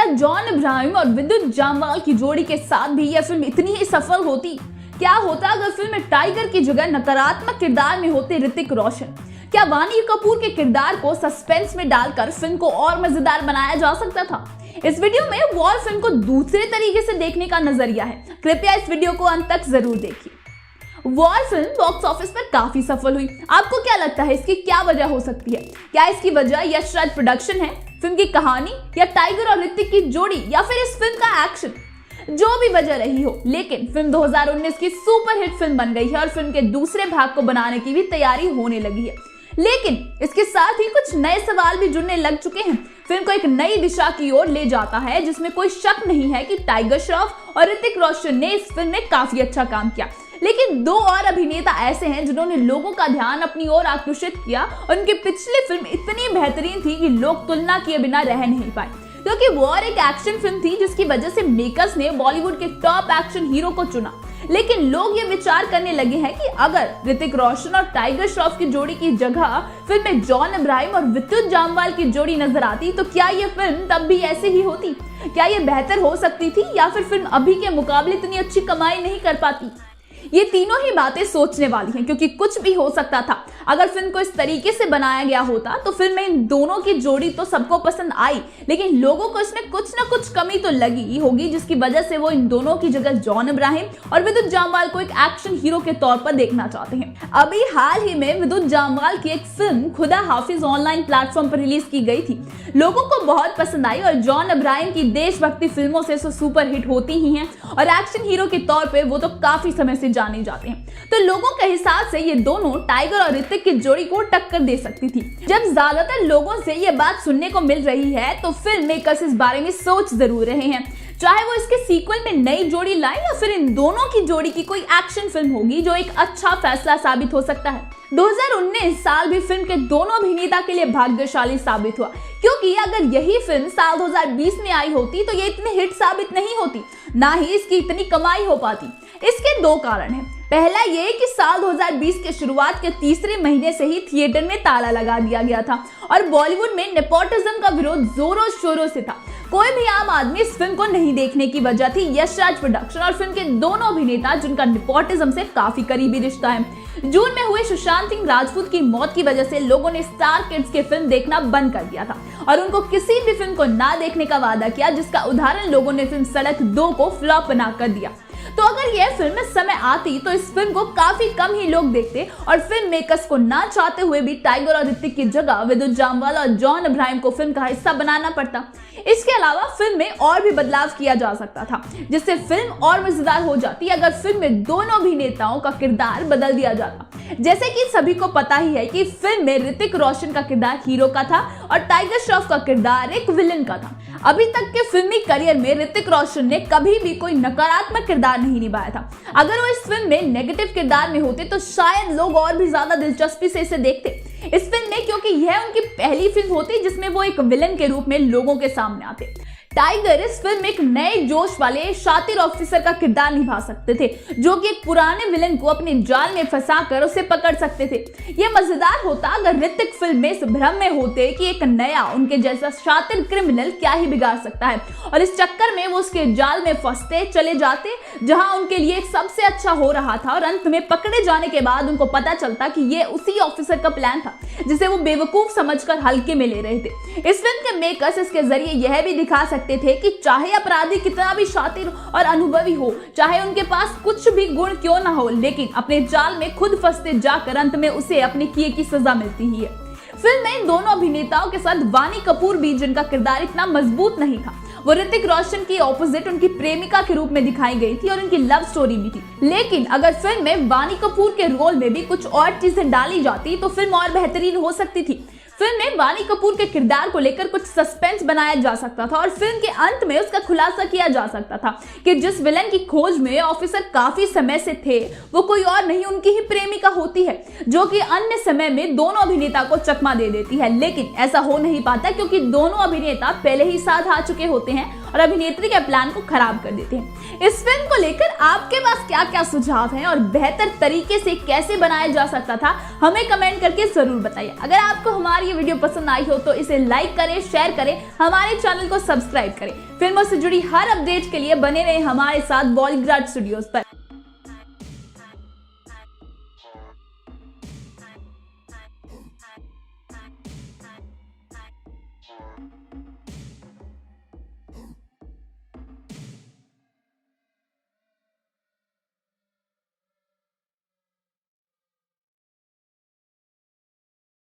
क्या John Abraham और विद्युत जामवाल की जोड़ी के साथ भी यह फिल्म इतनी ही सफल होती? क्या होता अगर फिल्म में टाइगर की जगह नकारात्मक किरदार में होते ऋतिक रोशन? क्या वानी कपूर के किरदार को सस्पेंस में डालकर फिल्म को और मजेदार बनाया जा सकता था? इस वीडियो में वॉर फिल्म को दूसरे तरीके से देखने का नजरिया है। कृपया इस वीडियो को अंत तक जरूर देखिए। वॉर फिल्म बॉक्स ऑफिस पर काफी सफल हुई। आपको क्या लगता है इसकी क्या वजह हो सकती है? क्या इसकी वजह यश राज प्रोडक्शन है, फिल्म की कहानी, या टाइगर और ऋतिक की जोड़ी, या फिर इस फिल्म का एक्शन? जो भी वजह रही हो, लेकिन फिल्म 2019 की सुपरहिट फिल्म बन गई है और फिल्म के दूसरे भाग को बनाने की भी तैयारी होने लगी है। लेकिन इसके साथ ही कुछ नए सवाल भी जुड़ने लग चुके हैं। फिल्म को एक नई दिशा की ओर ले जाता है, जिसमें कोई शक नहीं है कि टाइगर श्रॉफ और ऋतिक रोशन ने इस फिल्म में काफी अच्छा काम किया। लेकिन दो और अभिनेता ऐसे हैं जिन्होंने लोगों का ध्यान अपनी ओर आकर्षित किया और उनकी पिछली फिल्म इतनी बेहतरीन थी कि लोग तुलना किए बिना रह नहीं पाए। क्योंकि वॉर एक एक्शन फिल्म थी जिसकी वजह से मेकर्स ने बॉलीवुड के टॉप एक्शन हीरो को चुना। लेकिन लोग ये विचार करने लगे हैं कि अगर ऋतिक रोशन और टाइगर श्रॉफ की जोड़ी की जगह फिल्म में जॉन अब्राहम और विद्युत जामवाल की जोड़ी नजर आती तो क्या ये फिल्म तब भी ऐसे ही होती? क्या ये बेहतर हो सकती थी, या फिर फिल्म अभी के मुकाबले इतनी अच्छी कमाई नहीं कर पाती? ये तीनों ही बातें सोचने वाली हैं, क्योंकि कुछ भी हो सकता था। अगर फिल्म को इस तरीके से बनाया गया होता तो फिल्म में इन दोनों की जोड़ी तो सबको पसंद आई, लेकिन लोगों को इसमें कुछ ना कुछ कमी तो लगी ही होगी, जिसकी वजह से वो इन दोनों की जगह जॉन अब्राहम और विद्युत जामवाल को एक एक्शन हीरो के तौर पर देखना चाहते हैं। अभी हाल ही में विद्युत जामवाल की एक फिल्म खुदा हाफिज ऑनलाइन प्लेटफॉर्म पर रिलीज की गई थी। लोगों को बहुत पसंद आई और जॉन अब्राहम की देशभक्ति फिल्मों से सुपर हिट होती ही हैं और एक्शन हीरो के तौर पर वो तो काफी समय से जाने जाते हैं। तो लोगों के हिसाब से ये दोनों टाइगर और ऋतिक की जोड़ी को टक्कर दे सकती थी। जब ज्यादातर लोगों से ये बात सुनने को मिल रही है तो फिल्म मेकर्स इस बारे में सोच जरूर रहे हैं, चाहे वो इसके सीक्वल में नई जोड़ी लाए या फिर इन दोनों की जोड़ी की कोई एक्शन फिल्म होगी जो एक अच्छा फैसला साबित हो सकता है। 2019 साल भी फिल्म के दोनों अभिनेता के लिए भाग्यशाली साबित हुआ, क्योंकि अगर यही फिल्म साल 2020 में आई होती तो ये इतनी हिट साबित नहीं होती, ना ही इसकी इतनी कमाई हो पाती। इसके दो कारण हैं। पहला ये कि साल 2020 के शुरुआत के तीसरे महीने से ही थिएटर में ताला लगा दिया गया था और बॉलीवुड में नेपोटिज्म का विरोध जोरों शोरों से था। कोई भी आम आदमी इस फिल्म को नहीं देखने की वजह थी यश राज प्रोडक्शन और फिल्म के दोनों अभिनेता जिनका नेपोटिज्म से काफी करीबी रिश्ता है। जून में हुए सुशांत सिंह राजपूत की मौत की वजह से लोगों ने स्टार किड्स की फिल्म देखना बंद कर दिया था और उनको किसी भी फिल्म को ना देखने का वादा किया, जिसका उदाहरण लोगों ने फिल्म सड़क 2 को फ्लॉप बनाकर दिया। तो अगर यह फिल्म इस समय आती तो इस फिल्म को काफी कम ही लोग देखते और फिल्म मेकर्स को ना चाहते हुए भी टाइगर और ऋतिक की जगह विद्युत जामवाल और जॉन अब्राहम को फिल्म का हिस्सा बनाना पड़ता। इसके अलावा फिल्म में और भी बदलाव किया जा सकता था, जिससे फिल्म और मजेदार हो जाती अगर फिल्म में दोनों अभिनेताओं का किरदार बदल दिया जाता। जैसे कि सभी को पता ही है कि फिल्म में ऋतिक रोशन का किरदार हीरो का था और टाइगर श्रॉफ का किरदार एक विलन का था। अभी तक के फिल्मी करियर में ऋतिक रोशन ने कभी भी कोई नकारात्मक किरदार नहीं निभाया था। अगर वो इस फिल्म में नेगेटिव किरदार में होते तो शायद लोग और भी ज्यादा दिलचस्पी से इसे देखते इस फिल्म में, क्योंकि यह उनकी पहली फिल्म होती जिसमें वो एक विलन के रूप में लोगों के सामने आते। टाइगर इस फिल्म में एक नए जोश वाले शातिर ऑफिसर का किरदार निभा सकते थे, जो कि एक पुराने विलन को अपने जाल में फंसाकर उसे पकड़ सकते थे। यह मजेदार होता अगर ऋतिक फिल्म में इस भ्रम में होते कि एक नया उनके जैसा शातिर क्रिमिनल क्या ही बिगाड़ सकता है और इस चक्कर में वो उसके जाल में फंसते चले जाते, जहां उनके लिए सबसे अच्छा हो रहा था और अंत में पकड़े जाने के बाद उनको पता चलता कि ये उसी ऑफिसर का प्लान था जिसे वो बेवकूफ समझकर हल्के में ले रहे थे। इस फिल्म के मेकर्स इसके जरिए यह भी दिखा सकते थे कि चाहे अपराधी कितना भी शातिर और अनुभवी हो, चाहे उनके पास कुछ भी गुण क्यों ना हो, लेकिन अपने जाल में खुद फंसते जाकर अंत में उसे अपने किए की सजा मिलती ही है। फिल्म में इन दोनों अभिनेताओं के साथ वानी कपूर भी, जिनका किरदार इतना मजबूत नहीं था, वो ऋतिक रोशन की ऑपोजिट उनकी प्रेमिका के रूप में दिखाई गई थी और उनकी लव स्टोरी भी थी। लेकिन अगर फिल्म में वानी कपूर के रोल में भी कुछ और चीजें डाली जाती तो फिल्म और बेहतरीन हो सकती थी। फिल्म में वानी कपूर के किरदार को लेकर कुछ सस्पेंस बनाया जा सकता था और फिल्म के अंत में उसका खुलासा किया जा सकता था कि जिस विलन की खोज में ऑफिसर काफी समय से थे वो कोई और नहीं उनकी ही प्रेमिका होती है, जो कि अन्य समय में दोनों अभिनेता को चकमा दे देती है। लेकिन ऐसा हो नहीं पाता क्योंकि दोनों अभिनेता पहले ही साथ आ चुके होते हैं और अभिनेत्री के प्लान को खराब कर देते हैं। इस फिल्म को लेकर आपके पास क्या क्या सुझाव हैं और बेहतर तरीके से कैसे बनाया जा सकता था, हमें कमेंट करके जरूर बताइए। अगर आपको हमारी हमारी ये वीडियो पसंद आई हो तो इसे लाइक करें, शेयर करें, हमारे चैनल को सब्सक्राइब करें। फिल्मों से जुड़ी हर अपडेट के लिए बने रहे हमारे साथ बॉलीग्राड स्टूडियोज पर।